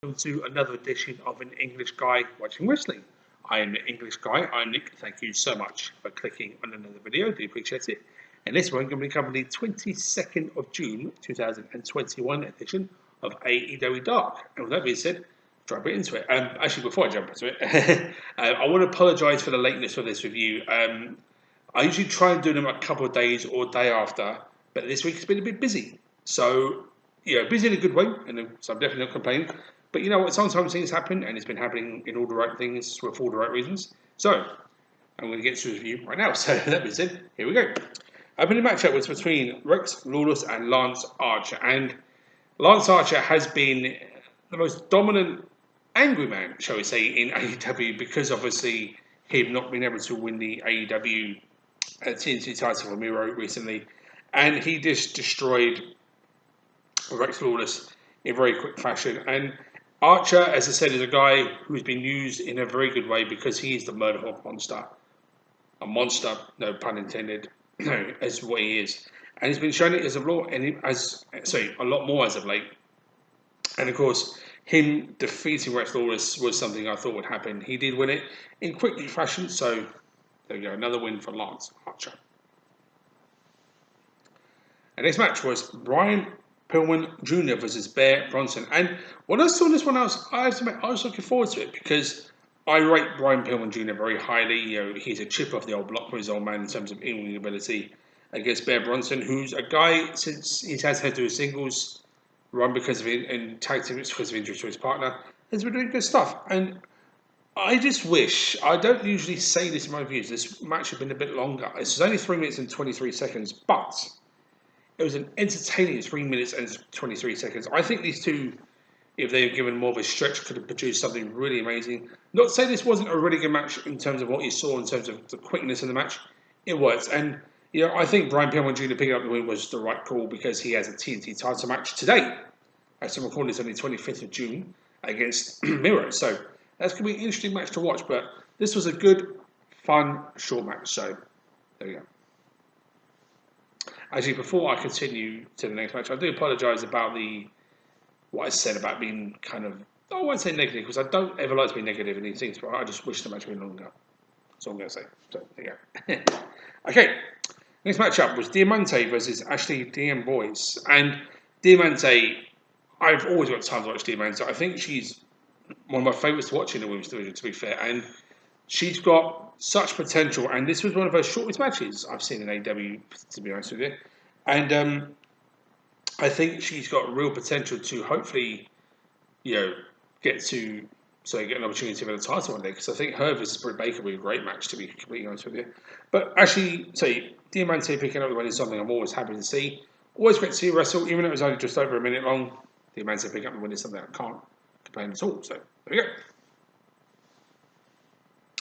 welcome to another edition of An English Guy Watching Wrestling. I am the English Guy. I'm Nick. Thank you so much for clicking on another video. I do appreciate it. And this one, I'm going to be covering the 22nd of June 2021 edition of AEW Dark. And with that being said, jump right into it. Actually, before I jump into it, I want to apologise for the lateness of this review. I usually try and do them a couple of days or day after, but this week has been a bit busy. So, busy in a good way, and so I'm definitely not complaining. But you know what? Sometimes things happen, and it's been happening in all the right things for all the right reasons. So, I'm going to get to the review right now. So, that being said, here we go. Opening matchup was between Rex Lawless and Lance Archer. And Lance Archer has been the most dominant angry man, shall we say, in AEW because obviously him not being able to win the AEW TNT title for Miro recently. And he just destroyed Rex Lawless in very quick fashion. And Archer, as I said, is a guy who's been used in a very good way because he is the murder hawk monster. A monster, no pun intended, as what he is. And he's been shown it as a lot more as of late. And of course, him defeating Rex Lawless was something I thought would happen. He did win it in quick fashion, so there we go, another win for Lance Archer. And this match was Brian Pillman Jr. versus Bear Bronson. And when I saw this one, I was looking forward to it because I rate Brian Pillman Jr. very highly. He's a chip off the old block for his old man in terms of in-ring ability against Bear Bronson, who's a guy, since he has had to do a singles run because of it and tag teams because of injury to his partner, has been doing good stuff. And I just wish, I don't usually say this in my reviews, this match had been a bit longer. It's only 3 minutes and 23 seconds, but it was an entertaining 3 minutes and 23 seconds. I think these two, if they were given more of a stretch, could have produced something really amazing. Not to say this wasn't a really good match in terms of what you saw, in terms of the quickness of the match. It was. And, I think Brian Pillman Jr. picking up the win was the right call because he has a TNT title match today. As I'm recording this on the 25th of June against Miro. So that's going to be an interesting match to watch. But this was a good, fun, short match. So there we go. Actually, before I continue to the next match, I do apologise about what I said about being kind of, I won't say negative, because I don't ever like to be negative in these things, but I just wish the match had been longer. That's all I'm going to say. So, there you go. Okay, next matchup was Diamante versus Ashley Boys. And Diamante, I've always got time to watch Diamante. I think she's one of my favourites to watch in the women's division, to be fair. And she's got such potential, and this was one of her shortest matches I've seen in AEW, to be honest with you. And I think she's got real potential to hopefully, get an opportunity for the title one day. Because I think her versus Britt Baker would be a great match, to be completely honest with you. But actually, Diamante picking up the win is something I'm always happy to see. Always great to see her wrestle, even though it was only just over a minute long. Diamante picking up the win is something I can't complain at all. So there we go.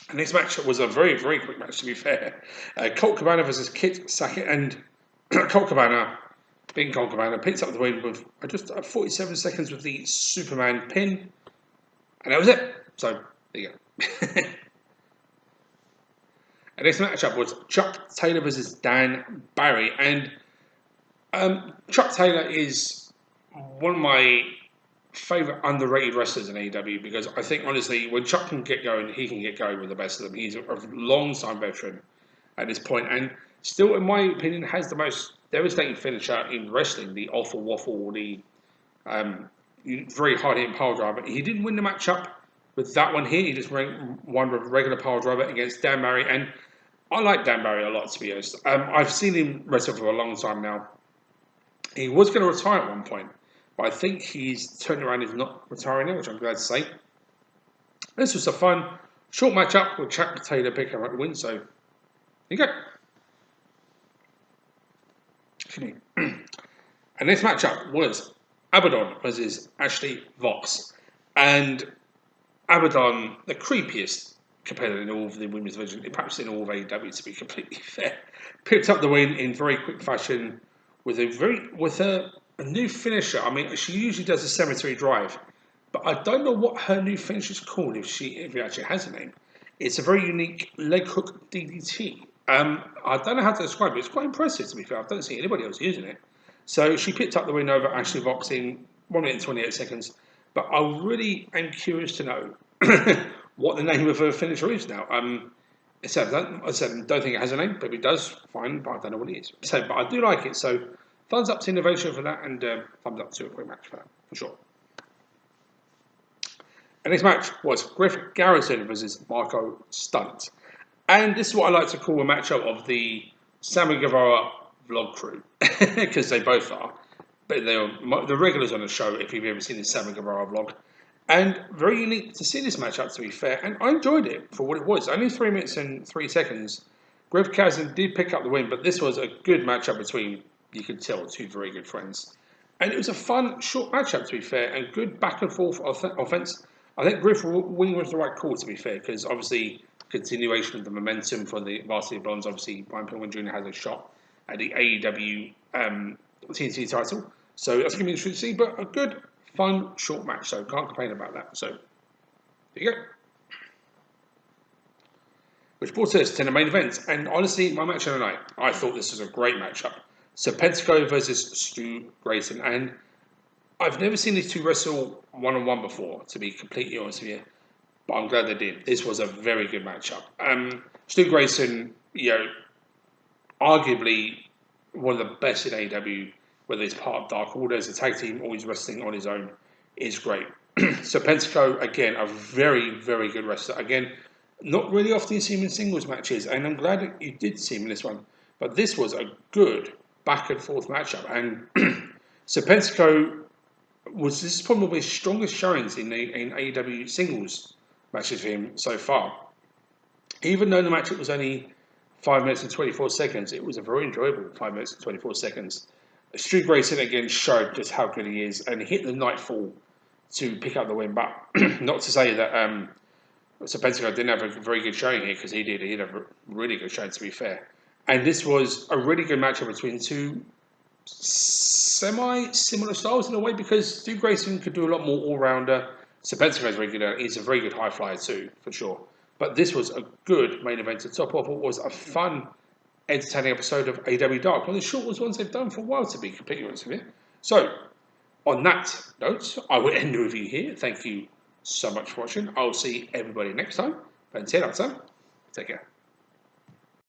And this match was a very, very quick match, to be fair. Colt Cabana versus Kit Sackett, and Colt Cabana, being Colt Cabana, picks up the win with just 47 seconds with the Superman pin. And that was it. So, there you go. And this matchup was Chuck Taylor versus Dan Barry. And Chuck Taylor is one of my favourite underrated wrestlers in AEW because I think, honestly, when Chuck can get going, he can get going with the best of them. He's a long-time veteran at this point, and still, in my opinion, has the most devastating finisher in wrestling, the awful waffle, the very hard-hitting pile driver. He didn't win the matchup with that one here. He just won with regular pile driver against Dan Barry, and I like Dan Barry a lot, to be honest. I've seen him wrestle for a long time now. He was going to retire at one point, but I think he's turned around, he's not retiring now, which I'm glad to say. This was a fun, short matchup with Chuck Taylor picking up the win, so there you go. Excuse me. And this matchup was Abaddon versus Ashley Vox. And Abaddon, the creepiest competitor in all of the women's division, perhaps in all of AEW, to be completely fair, picked up the win in very quick fashion with a new finisher. I mean, she usually does a cemetery drive, but I don't know what her new finisher is called, if it actually has a name. It's a very unique leg hook DDT. I don't know how to describe it. It's quite impressive, to be fair. I don't see anybody else using it. So she picked up the win over Ashley Vox in 1 minute and 28 seconds. But I really am curious to know what the name of her finisher is now. I said, don't think it has a name, but if it does, fine, but I don't know what it is. So, but I do like it, so thumbs up to innovation for that, and thumbs up to a quick match for that, for sure. And this match was Griffin Garrison versus Marco Stunt. And this is what I like to call a matchup of the Sammy Guevara vlog crew, because they both are. But they're the regulars on the show, if you've ever seen the Sammy Guevara vlog. And very unique to see this matchup, to be fair. And I enjoyed it for what it was. Only 3 minutes and 3 seconds. Griff Garrison did pick up the win, but this was a good matchup between, you could tell, two very good friends. And it was a fun, short matchup, to be fair, and good back and forth offense. I think Griff winning was the right call, to be fair, because obviously continuation of the momentum for the Varsity Blondes. Obviously, Brian Pillman Jr. has a shot at the AEW TNT title. So that's going to be interesting to see, but a good, fun, short match. So can't complain about that. So there you go. Which brought us to the main event. And honestly, my match of the night, I thought this was a great matchup. So Pentaco versus Stu Grayson. And I've never seen these two wrestle one-on-one before, to be completely honest with you. But I'm glad they did. This was a very good matchup. Stu Grayson, arguably one of the best in AEW, whether it's part of Dark Order as a tag team or he's wrestling on his own, is great. So Pentaco, again, a very, very good wrestler. Again, not really often you see him in singles matches, and I'm glad that you did see him in this one. But this was a good back and forth matchup. And so Pentaco this is probably his strongest showings in AEW singles matches for him so far. Even though the match was only 5 minutes and 24 seconds, it was a very enjoyable 5 minutes and 24 seconds. Stu Grayson again showed just how good he is, and he hit the nightfall to pick up the win. But not to say that so Pentagon didn't have a very good showing here, because he did. He had a really good showing, to be fair. And this was a really good matchup between two semi-similar styles in a way, because Stu Grayson could do a lot more all-rounder. So Pentagon is very good. He's a very good high flyer too, for sure. But this was a good main event to top off what was a fun, entertaining episode of AEW Dark. One of the shortest ones they've done for a while, to be completely honest with you. So, on that note, I will end the review here. Thank you so much for watching. I'll see everybody next time. But until that time, take care.